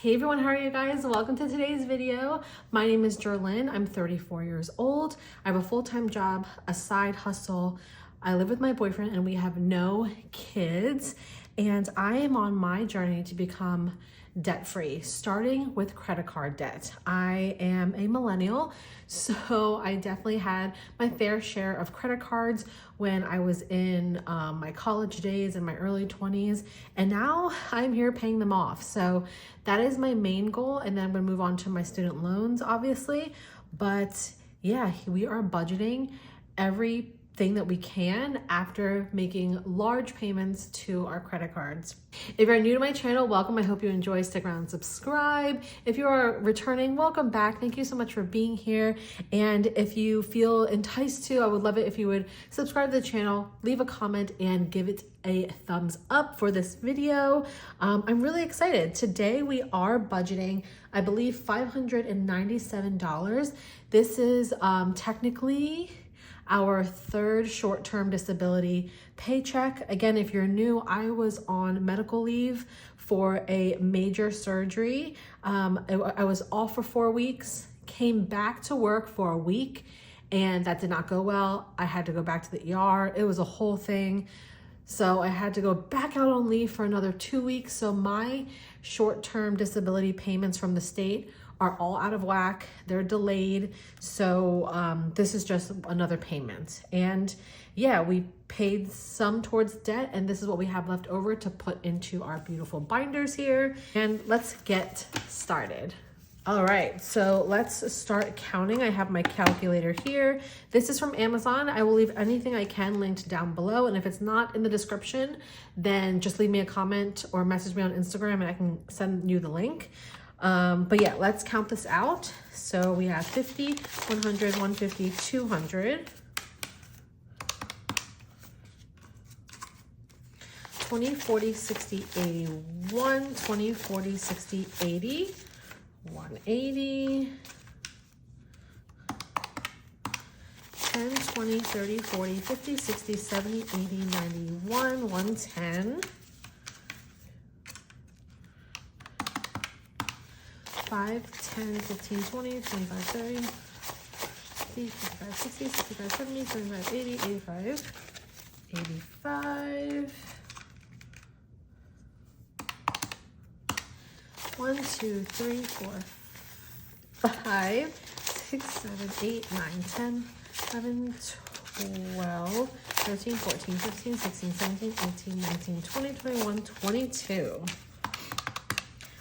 Hey everyone, how are you guys? Welcome to today's video. My name is Jerlyn. I'm 34 years old. I have a full-time job, a side hustle. I live with my boyfriend and we have no kids. And I am on my journey to become debt-free, starting with credit card debt. I am a millennial, so I definitely had my fair share of credit cards when I was in my college days in my early 20s, and now I'm here paying them off. So that is my main goal, and then I'm gonna move on to my student loans, obviously. But yeah, we are budgeting everything that we can after making large payments to our credit cards. If you're new to my channel, welcome. I hope you enjoy. Stick around and subscribe. If you are returning, welcome back. Thank you so much for being here. And if you feel enticed to, I would love it if you would subscribe to the channel, leave a comment, and give it a thumbs up for this video. I'm really excited. Today we are budgeting, I believe, $597. This is technically our third short-term disability paycheck. Again, if you're new, I was on medical leave for a major surgery. I was off for 4 weeks, came back to work for a week, and that did not go well. I had to go back to the ER. It was a whole thing. So I had to go back out on leave for another 2 weeks. So my short-term disability payments from the state are all out of whack. They're delayed. So this is just another payment. And yeah, we paid some towards debt, and this is what we have left over to put into our beautiful binders here. And let's get started. All right, so let's start counting. I have my calculator here. This is from Amazon. I will leave anything I can linked down below. And if it's not in the description, then just leave me a comment or message me on Instagram and I can send you the link. But yeah, let's count this out. So we have 50, 100, 150, 200, 20, 40, 60, 81, 20, 40, 60, 80, 180, 10, 20, 30, 40, 50, 60, 70, 80, 91, 110, 5, 10, 15, 20, 25, 30, 50, 55, 60, 65, 70, 75, 80, 85, 85, 1, 2, 3, 4, 5, 6, 7, 8, 9, 10, 11, 12, 13, 14, 15, 16, 17, 18, 19, 20, 21, 22.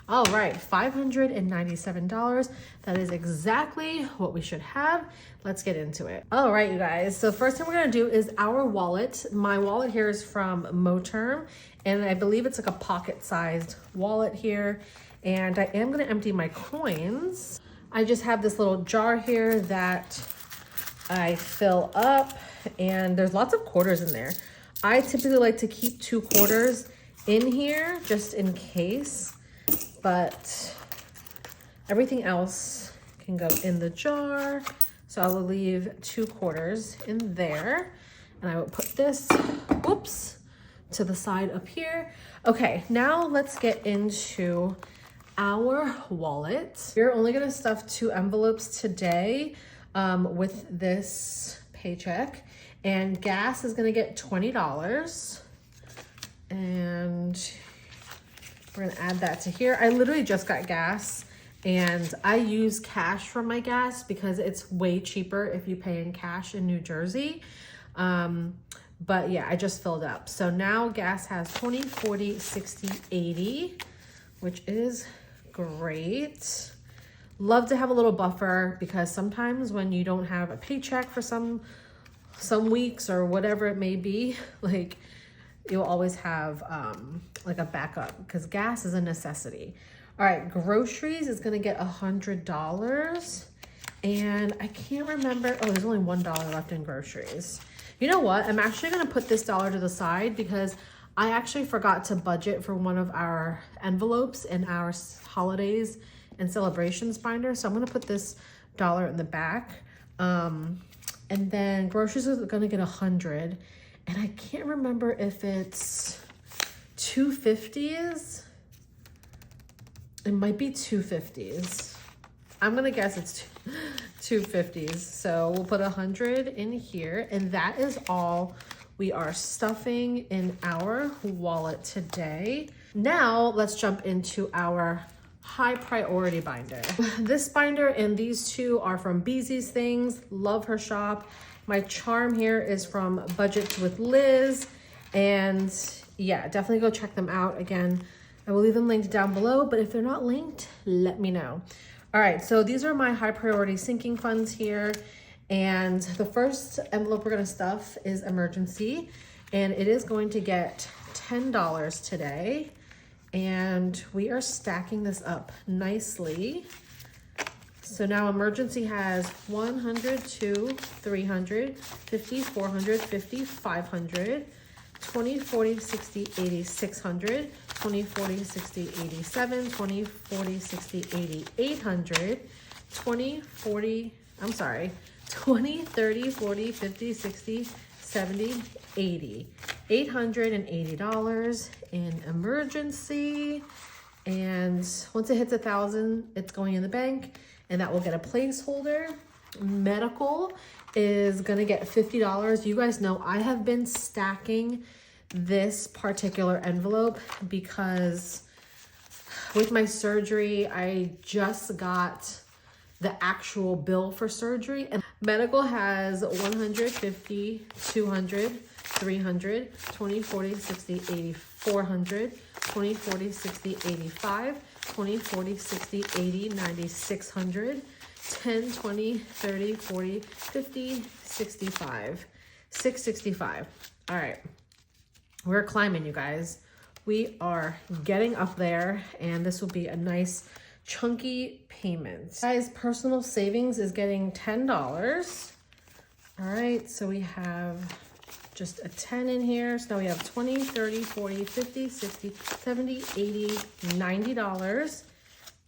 All right, $597. That is exactly what we should have. Let's get into it. All right, you guys. So first thing we're gonna do is our wallet. My wallet here is from Moterm, and I believe it's like a pocket-sized wallet here. And I am gonna empty my coins. I just have this little jar here that I fill up, and there's lots of quarters in there. I typically like to keep 2 quarters in here just in case, but everything else can go in the jar. So I will leave 2 quarters in there, and I will put this, oops, to the side up here. Okay, now let's get into our wallet. We're only gonna stuff 2 envelopes today with this paycheck, and gas is gonna get $20, and we're gonna add that to here. I literally just got gas, and I use cash for my gas because it's way cheaper if you pay in cash in New Jersey. But yeah, I just filled up. So now gas has 20, 40, 60, 80, which is great. Love to have a little buffer because sometimes when you don't have a paycheck for some weeks or whatever it may be, like you'll always have like a backup because gas is a necessity. All right, groceries is gonna get $100, and I can't remember. Oh, there's only $1 left in groceries. You know what? I'm actually gonna put this dollar to the side because I actually forgot to budget for one of our envelopes in our holidays and celebrations binder. So I'm gonna put this dollar in the back. And then groceries is gonna get 100. And I can't remember if it's 250s It might be 250s. I'm gonna guess it's 250s. So we'll put 100 in here, and that is all we are stuffing in our wallet today. Now let's jump into our high priority binder. This binder and these two are from Beezy's Things. Love her shop. My charm here is from Budgets with Liz, and yeah, definitely go check them out. Again, I will leave them linked down below, but if they're not linked, let me know. All right, so these are my high priority sinking funds here. And the first envelope we're gonna stuff is emergency, and it is going to get $10 today. And we are stacking this up nicely. So now emergency has 100, 200, 300, 50, 400, 50, 500, 20, 40, 60, 80, 600, 20, 40, 60, 87, 20, 40, 60, 80, 800, 20, 40, 20, 30, 40, 50, 60, 70, 80. $880 in emergency. And once it hits 1,000, it's going in the bank, and that will get a placeholder. Medical is gonna get $50. You guys know I have been stacking this particular envelope because with my surgery, I just got the actual bill for surgery, and medical has 100, 50, 200, 300, 20, 40, 60, 80, 400, 20, 40, 60, 85, 20, 40, 60, 80, 90, 600, 10, 20, 30, 40, 50, 65, 665. All right, we're climbing, you guys. We are getting up there, and this will be a nice chunky payment. Guys, personal savings is getting $10. All right, so we have just a 10 in here. So now we have 20, 30, 40, 50, 60, 70, 80, $90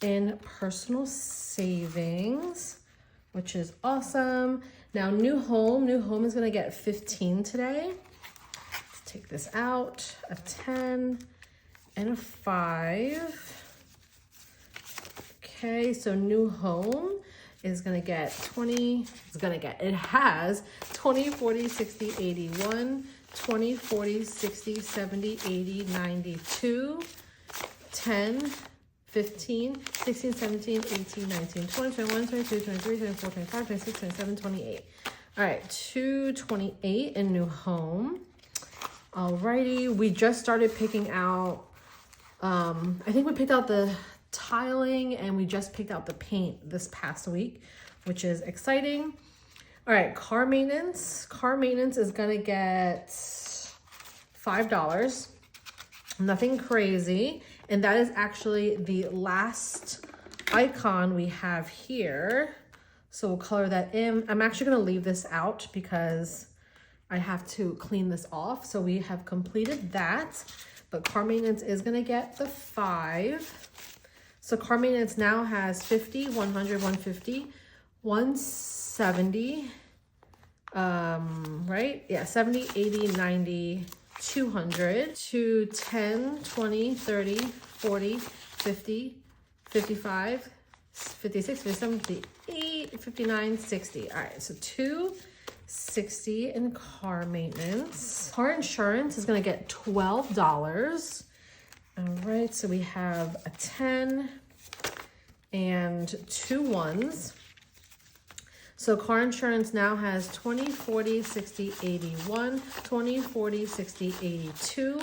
in personal savings, which is awesome. Now new home is gonna get 15 today. Let's take this out, a 10 and a 5. Okay, so new home is gonna get 20, it has 20, 40, 60, 81, 20, 40, 60, 70, 80, 92, 10, 15, 16, 17, 18, 19, 20, 21, 22, 23, 24, 25, 26, 27, 28. All right, 228 in new home. Alrighty, we just started picking out, I think we picked out the tiling, and we just picked out the paint this past week, which is exciting. All right, car maintenance. Car maintenance is gonna get $5. Nothing crazy. And that is actually the last icon we have here. So we'll color that in. I'm actually gonna leave this out because I have to clean this off. So we have completed that, but car maintenance is gonna get the 5. So car maintenance now has 50, 100, 150, 170, right? Yeah, 70, 80, 90, 200, to 10, 20, 30, 40, 50, 55, 56, 57, 58, 59, 60. All right, so 260 in car maintenance. Car insurance is gonna get $12. All right, so we have a 10 and 2 ones. So car insurance now has 20, 40, 60, 81, 20, 40, 60, 82,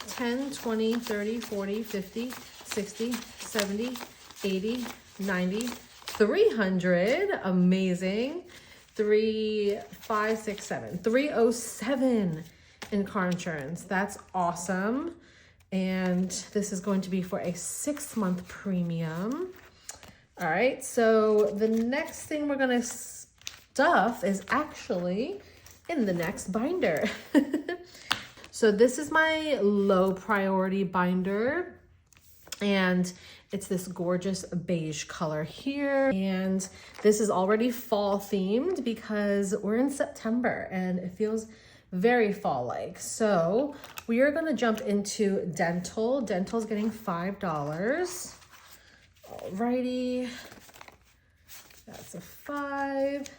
10, 20, 30, 40, 50, 60, 70, 80, 90, 300. Amazing. 3, 5, 6, 7. 307 in car insurance. That's awesome. And this is going to be for a 6-month premium. All right, so the next thing we're gonna stuff is actually in the next binder. So this is my low priority binder, and it's this gorgeous beige color here. And this is already fall themed because we're in September and it feels very fall-like. So we are gonna jump into dental. Dental's getting $5. Alrighty. That's a 5.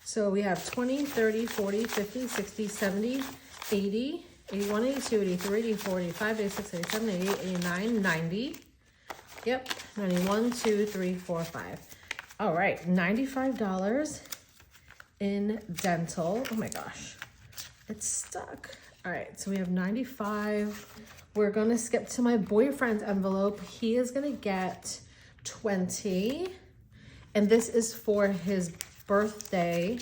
So we have 20, 30, 40, 50, 60, 70, 80, 81, 82, 83, 84, 85, 86, 87, 88, 89, 90. Yep, 91, 2, 3, 4, 5. All right, $95 in dental. Oh my gosh, it's stuck. All right, so we have 95. We're gonna skip to my boyfriend's envelope. He is gonna get 20, and this is for his birthday,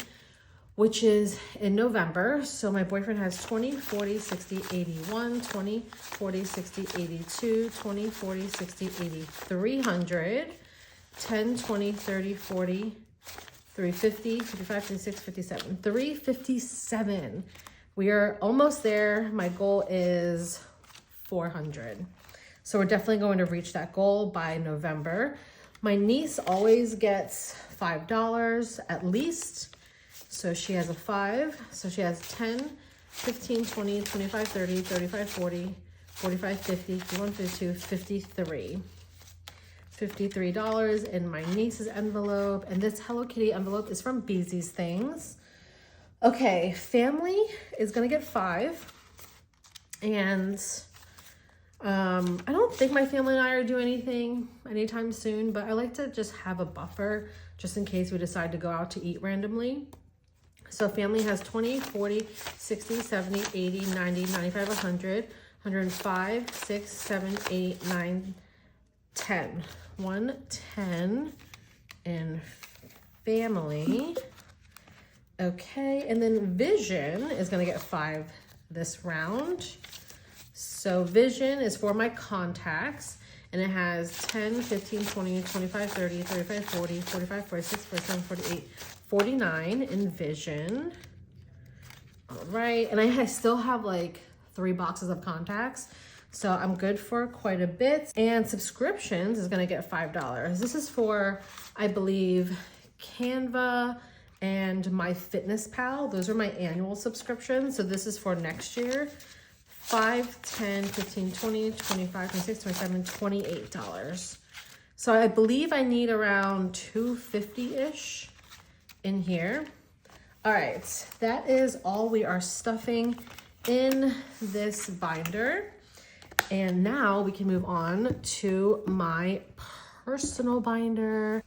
which is in November. So my boyfriend has 20, 40, 60, 81, 20, 40, 60, 82, 20, 40, 60, 80, 300, 10, 20, 30, 40, 350, 55, 56, 57, 357. We are almost there. My goal is 400. So we're definitely going to reach that goal by November. My niece always gets $5 at least. So she has a 5. So she has 10, 15, 20, 25, 30, 35, 40, 45, 50, 51, 52, 53. $53 in my niece's envelope. And this Hello Kitty envelope is from Beezy's Things. Okay, family is gonna get 5. And I don't think my family and I are doing anything anytime soon, but I like to just have a buffer just in case we decide to go out to eat randomly. So family has 20, 40, 60, 70, 80, 90, 95, 100, 105, 6, 7, 8, 9, 10. 110 in family. Okay, and then Vision is gonna get 5 this round. So Vision is for my contacts, and it has 10, 15, 20, 25, 30, 35, 40, 45, 46, 47, 48, 49 in Vision. All right, and I still have like 3 boxes of contacts, so I'm good for quite a bit. And subscriptions is gonna get $5. This is for, I believe, Canva and MyFitnessPal. Those are my annual subscriptions, so this is for next year. 5, 10, 15, 20, 25, 26, 27, $28. So I believe I need around 250-ish in here. All right, that is all we are stuffing in this binder. And now we can move on to my personal binder.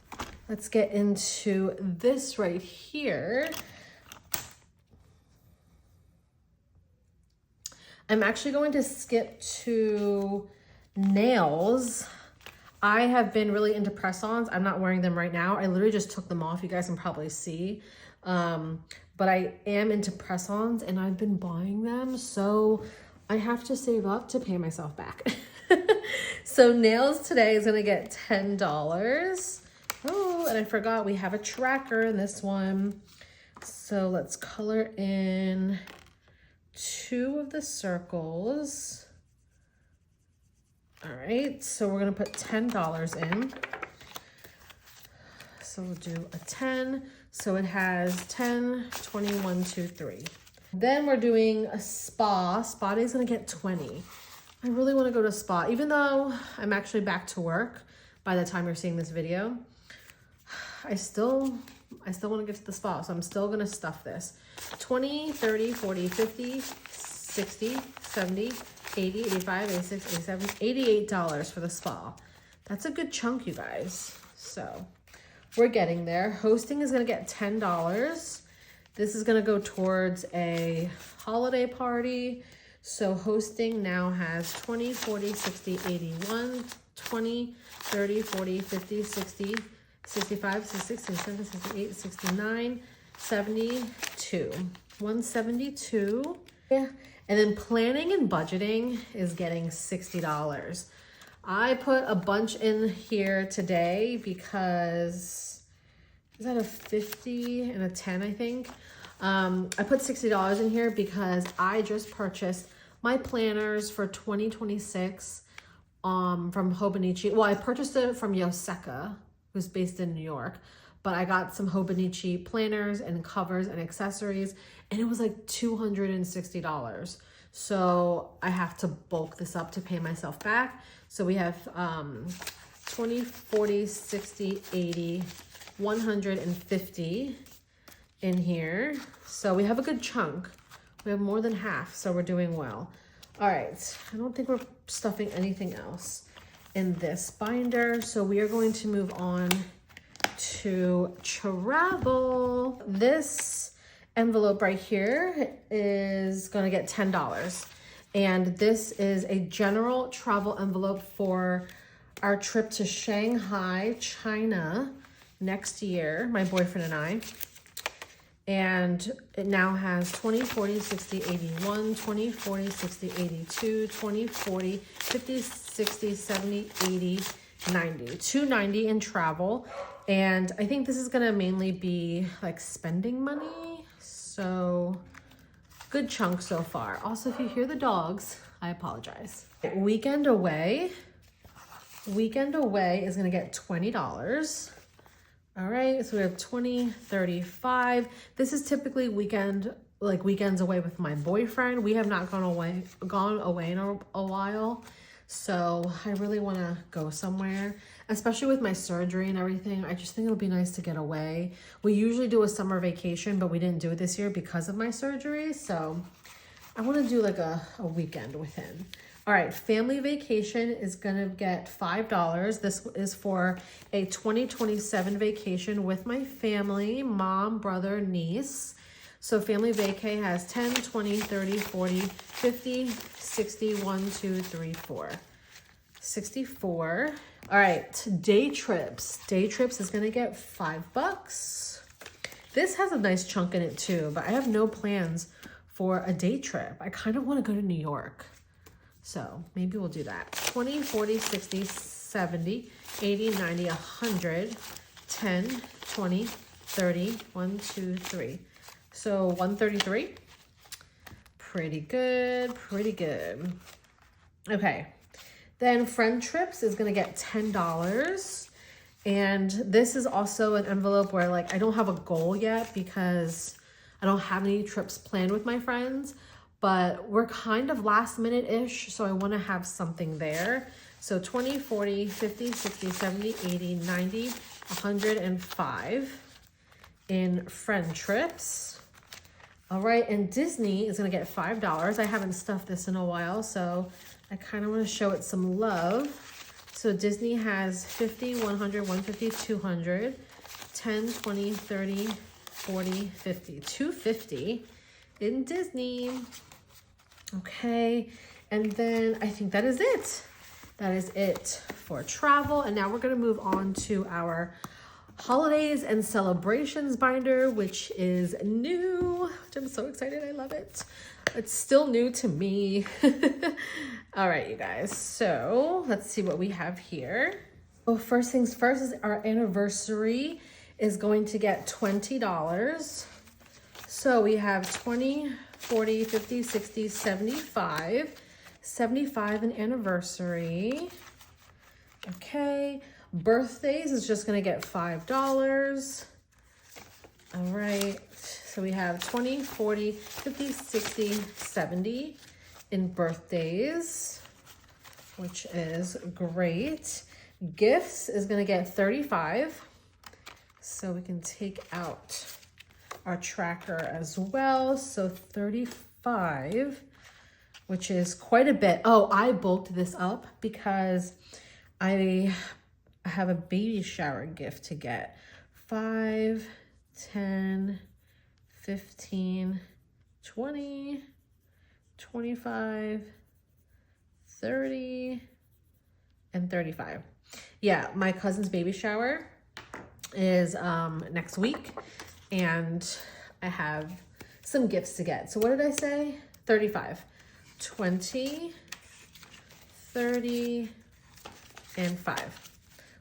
Let's get into this right here. I'm actually going to skip to nails. I have been really into press-ons. I'm not wearing them right now. I literally just took them off. You guys can probably see. But I am into press-ons and I've been buying them. So I have to save up to pay myself back. So nails today is gonna get $10. Oh, and I forgot we have a tracker in this one. So let's color in 2 of the circles. All right, so we're gonna put $10 in. So we'll do a 10. So it has 10, 21, 2, 3. Then we're doing a spa. Spa day is gonna get 20. I really wanna go to spa, even though I'm actually back to work by the time you're seeing this video. I still wanna get to the spa, so I'm still gonna stuff this. 20, 30, 40, 50, 60, 70, 80, 85, 86, 87, $88 for the spa. That's a good chunk, you guys. So we're getting there. Hosting is gonna get $10. This is gonna go towards a holiday party. So hosting now has 20, 40, 60, 81, 20, 30, 40, 50, 60, 65, 66, 67, 68, 69, 72. 172. Yeah. And then planning and budgeting is getting $60. I put a bunch in here today because, is that a 50 and a 10, I think? I put $60 in here because I just purchased my planners for 2026 from Hobonichi. Well, I purchased it from Yoseka, who's based in New York, but I got some Hobonichi planners and covers and accessories, and it was like $260. So I have to bulk this up to pay myself back. So we have 20, 40, 60, 80, 150 in here. So we have a good chunk. We have more than half, so we're doing well. All right, I don't think we're stuffing anything else in this binder. So we are going to move on to travel. This envelope right here is gonna get $10. And this is a general travel envelope for our trip to Shanghai, China next year, my boyfriend and I. And it now has 20, 40, 60, 81, 20, 40, 60, 82, 20, 40, 50, 60, 70, 80, 90. $290 in travel. And I think this is gonna mainly be like spending money. So good chunk so far. Also, if you hear the dogs, I apologize. Weekend away is gonna get $20. All right, so we have 20, 35. This is typically weekends away with my boyfriend. We have not gone away in a while. So I really wanna go somewhere, especially with my surgery and everything. I just think it'll be nice to get away. We usually do a summer vacation, but we didn't do it this year because of my surgery. So I wanna do like a weekend with him. All right, family vacation is gonna get $5. This is for a 2027 vacation with my family, mom, brother, niece. So family vacay has 10, 20, 30, 40, 50, 60, 1, 2, 3, 4. 64. All right, day trips. Day trips is gonna get $5. This has a nice chunk in it too, but I have no plans for a day trip. I kind of wanna go to New York. So maybe we'll do that. 20, 40, 60, 70, 80, 90, 100, 10, 20, 30, 1, 2, 3. So 133. Pretty good, pretty good. Okay, then friend trips is gonna get $10. And this is also an envelope where like I don't have a goal yet because I don't have any trips planned with my friends. But we're kind of last minute-ish, so I wanna have something there. So 20, 40, 50, 60, 70, 80, 90, 105 in friend trips. All right, and Disney is gonna get $5. I haven't stuffed this in a while, so I kind of wanna show it some love. So Disney has 50, 100, 150, 200, 10, 20, 30, 40, 50, 250 in Disney. Okay, and then I think that is it. That is it for travel. And now we're gonna move on to our holidays and celebrations binder, which is new, which I'm so excited, I love it. It's still new to me. All right, you guys, so let's see what we have here. Well, first things first is our anniversary is going to get $20. So we have 20, 40, 50, 60, 75. 75 an anniversary. Okay. Birthdays is just going to get $5. All right. So we have 20, 40, 50, 60, 70 in birthdays, which is great. Gifts is going to get 35. So we can take out our tracker as well. So 35, which is quite a bit. Oh, I bulked this up because I have a baby shower gift to get. 5, 10, 15, 20, 25, 30, and 35. Yeah, my cousin's baby shower is next week. And I have some gifts to get. So what did I say? 35, 20, 30, and 5.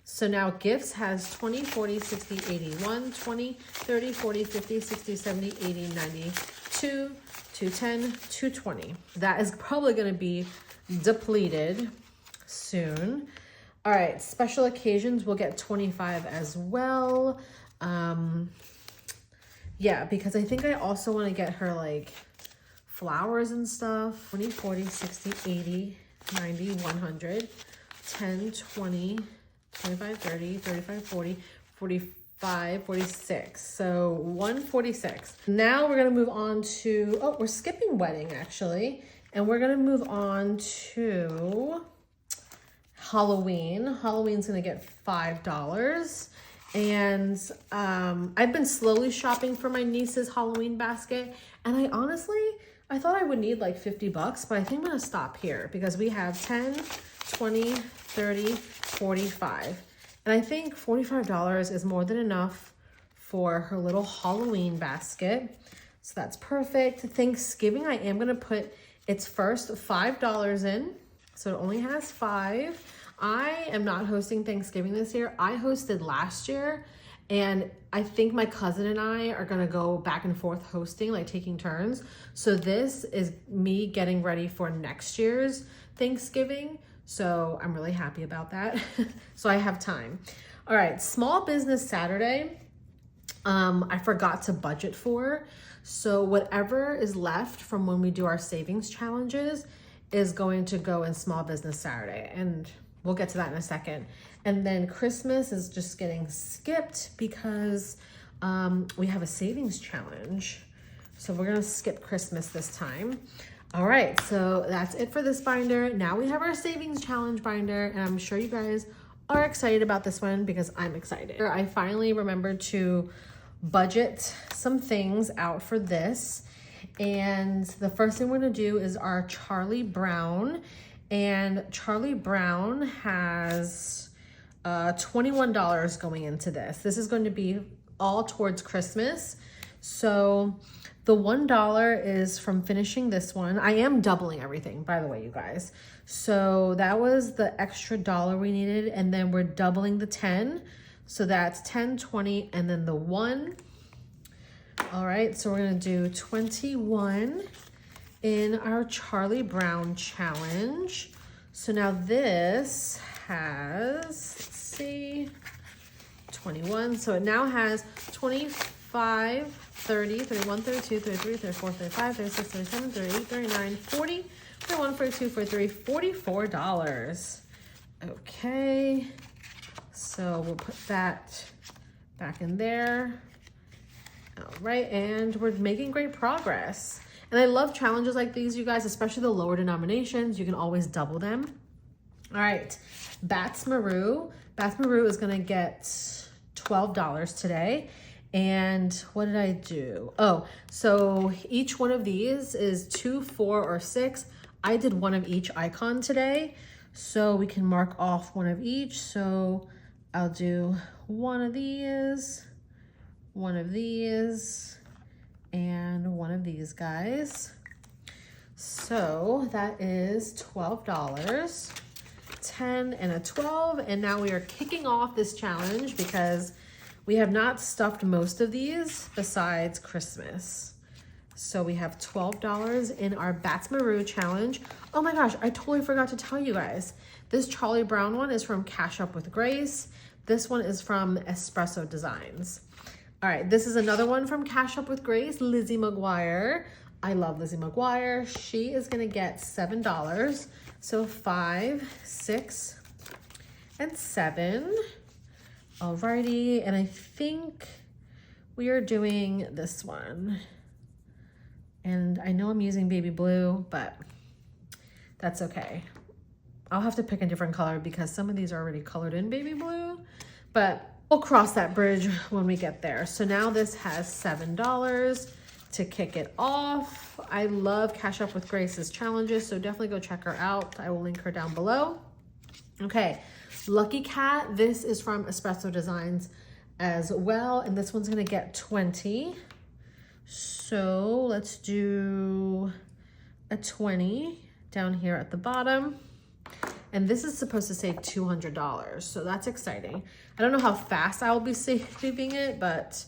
So now gifts has 20, 40, 60, 81, 20, 30, 40, 50, 60, 70, 80, 90, 2, 210, 220. That is probably gonna be depleted soon. All right, special occasions will get 25 as well. Yeah, because I think I also want to get her like flowers and stuff. 20, 40, 60, 80, 90, 100, 10, 20, 25, 30, 35, 40, 45, 46. So 146. Now we're gonna move on to, oh, we're skipping wedding actually. And we're gonna move on to Halloween. Halloween's gonna get $5. And I've been slowly shopping for my niece's Halloween basket. And I thought I would need like 50 bucks, but I think I'm gonna stop here because we have 10, 20, 30, 45. And I think $45 is more than enough for her little Halloween basket. So that's perfect. Thanksgiving, I am gonna put its first $5 in. So it only has 5. I am not hosting Thanksgiving this year. I hosted last year, and I think my cousin and I are gonna go back and forth hosting, like taking turns. So this is me getting ready for next year's Thanksgiving. So I'm really happy about that. So I have time. All right, Small Business Saturday, I forgot to budget for. So whatever is left from when we do our savings challenges is going to go in Small Business Saturday. And we'll get to that in a second. And then Christmas is just getting skipped because we have a savings challenge. So we're gonna skip Christmas this time. All right, so that's it for this binder. Now we have our savings challenge binder, and I'm sure you guys are excited about this one because I'm excited. I finally remembered to budget some things out for this. And the first thing we're gonna do is our Charlie Brown. And Charlie Brown has $21 going into this. This is going to be all towards Christmas. So the $1 is from finishing this one. I am doubling everything, by the way, you guys. So that was the extra $1 we needed, and then we're doubling the 10. So that's 10, 20, and then the 1. All right, so we're gonna do 21 in our Charlie Brown challenge. So now this has, let's see, 21. So it now has 25, 30, 31, 32, 33, 34, 35, 36, 37, 38, 39, 40, 41, 42, 43, $44. Okay, so we'll put that back in there. All right, and we're making great progress. And I love challenges like these, you guys, especially the lower denominations. You can always double them. All right, Bats Maru. Bats Maru is gonna get $12 today. And what did I do? Oh, so each one of these is 2, 4, or 6. I did one of each icon today, so we can mark off one of each. So I'll do one of these, and one of these guys. So that is $12, 10 and a 12. And now we are kicking off this challenge because we have not stuffed most of these besides Christmas. So we have $12 in our Bats Maru challenge. Oh my gosh, I totally forgot to tell you guys. This Charlie Brown one is from Cash Up with Grace. This one is from Espresso Designs. All right, this is another one from Cash Up with Grace, Lizzie McGuire. I love Lizzie McGuire. She is gonna get $7. So 5, 6, and 7. Alrighty, and I think we are doing this one. And I know I'm using baby blue, but that's okay. I'll have to pick a different color because some of these are already colored in baby blue, but we'll cross that bridge when we get there. So now this has $7 to kick it off. I love Cash Up with Grace's challenges, so definitely go check her out. I will link her down below. Okay, Lucky Cat, this is from Espresso Designs as well, and this one's gonna get 20. So let's do a 20 down here at the bottom. And this is supposed to save $200, so that's exciting. I don't know how fast I will be saving it, but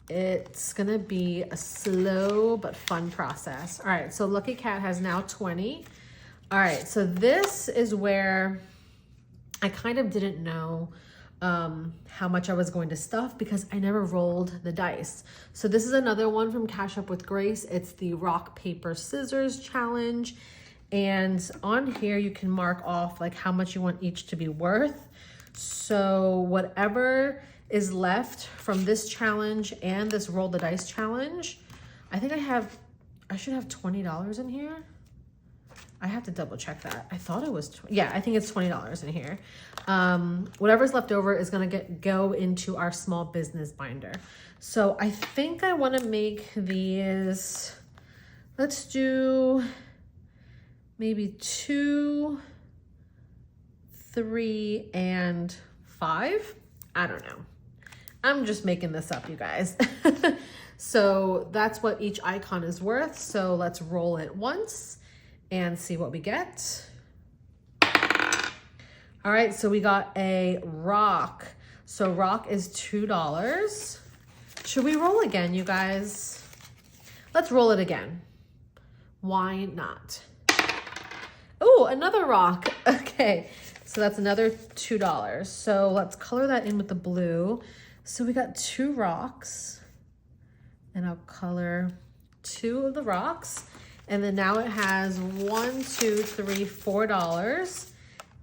it's gonna be a slow but fun process. All right, so Lucky Cat has now 20. All right, so this is where I kind of didn't know how much I was going to stuff because I never rolled the dice. So this is another one from Cash Up with Grace. It's the Rock, Paper, Scissors challenge. And on here, you can mark off like how much you want each to be worth. So whatever is left from this challenge and this roll the dice challenge, I think I should have $20 in here. I have to double check that. I thought it was, yeah, I think it's $20 in here. Whatever's left over is gonna go into our small business binder. So I think I wanna make these, let's do maybe 2, 3, and 5. I don't know. I'm just making this up, you guys. So that's what each icon is worth. So let's roll it once and see what we get. All right, so we got a rock. So rock is $2. Should we roll again, you guys? Let's roll it again. Why not? Oh, another rock. Okay, so that's another $2. So let's color that in with the blue. So we got 2 rocks, and I'll color 2 of the rocks. And then now it has $1, 2, 3, $4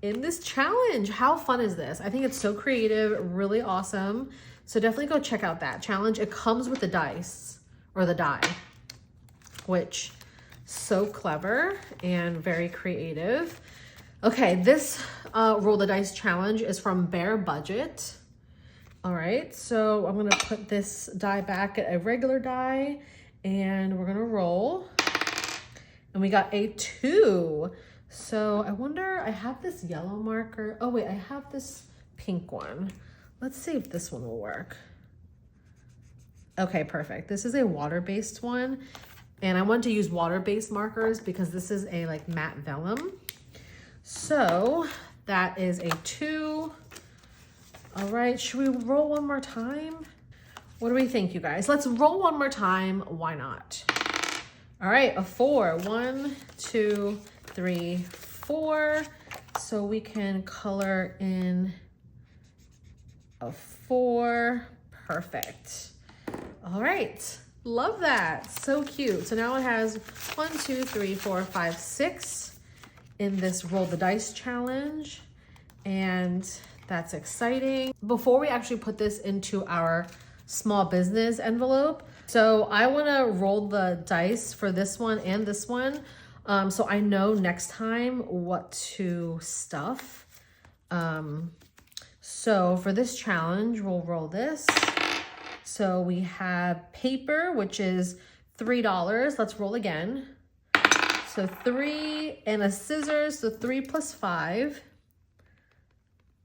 in this challenge. How fun is this? I think it's so creative, really awesome. So definitely go check out that challenge. It comes with the dice or the die, which so clever and very creative. Okay, this roll the dice challenge is from Bare Budget. All right, so I'm gonna put this die back at a regular die and we're gonna roll. And we got a 2. So I wonder, I have this yellow marker. Oh wait, I have this pink one. Let's see if this one will work. Okay, perfect. This is a water-based one. And I want to use water-based markers because this is a like matte vellum. So that is a 2. All right, should we roll one more time? What do we think, you guys? Let's roll one more time. Why not? All right, a 4. 1, 2, 3, 4. So we can color in a 4. Perfect. All right, love that. So cute. So now it has 1, 2, 3, 4, 5, 6 in this roll the dice challenge. And that's exciting. Before we actually put this into our small business envelope, so I want to roll the dice for this one and this one, so I know next time what to stuff. So for this challenge, we'll roll this. So we have paper, which is $3. Let's roll again. So 3 and a scissors, so 3 plus 5,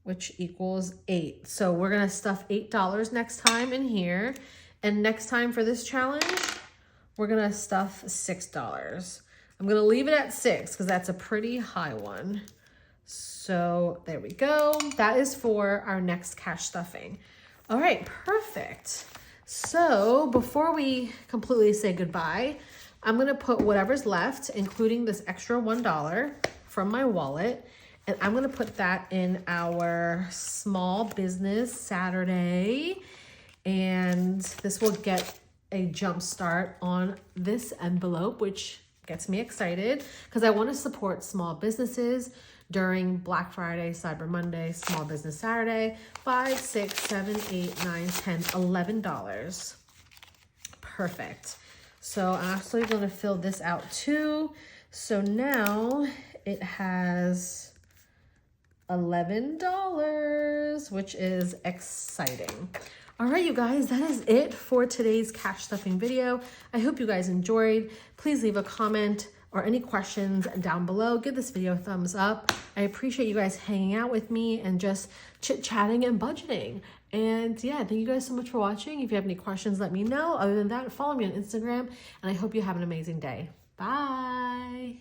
which equals 8. So we're gonna stuff $8 next time in here. And next time for this challenge, we're gonna stuff $6. I'm gonna leave it at 6 because that's a pretty high one. So there we go. That is for our next cash stuffing. All right, perfect. So before we completely say goodbye, I'm gonna put whatever's left, including this extra $1 from my wallet, and I'm gonna put that in our small business Saturday. And this will get a jump start on this envelope, which gets me excited because I want to support small businesses during Black Friday, Cyber Monday, Small Business Saturday, $5, $6, $7, $8, $9, $10, $11. Perfect. So I'm actually going to fill this out too. So now it has $11, which is exciting. All right, you guys, that is it for today's cash stuffing video. I hope you guys enjoyed. Please leave a comment or any questions down below. Give this video a thumbs up. I appreciate you guys hanging out with me and just chit-chatting and budgeting. And yeah, thank you guys so much for watching. If you have any questions, let me know. Other than that, follow me on Instagram, and I hope you have an amazing day. Bye.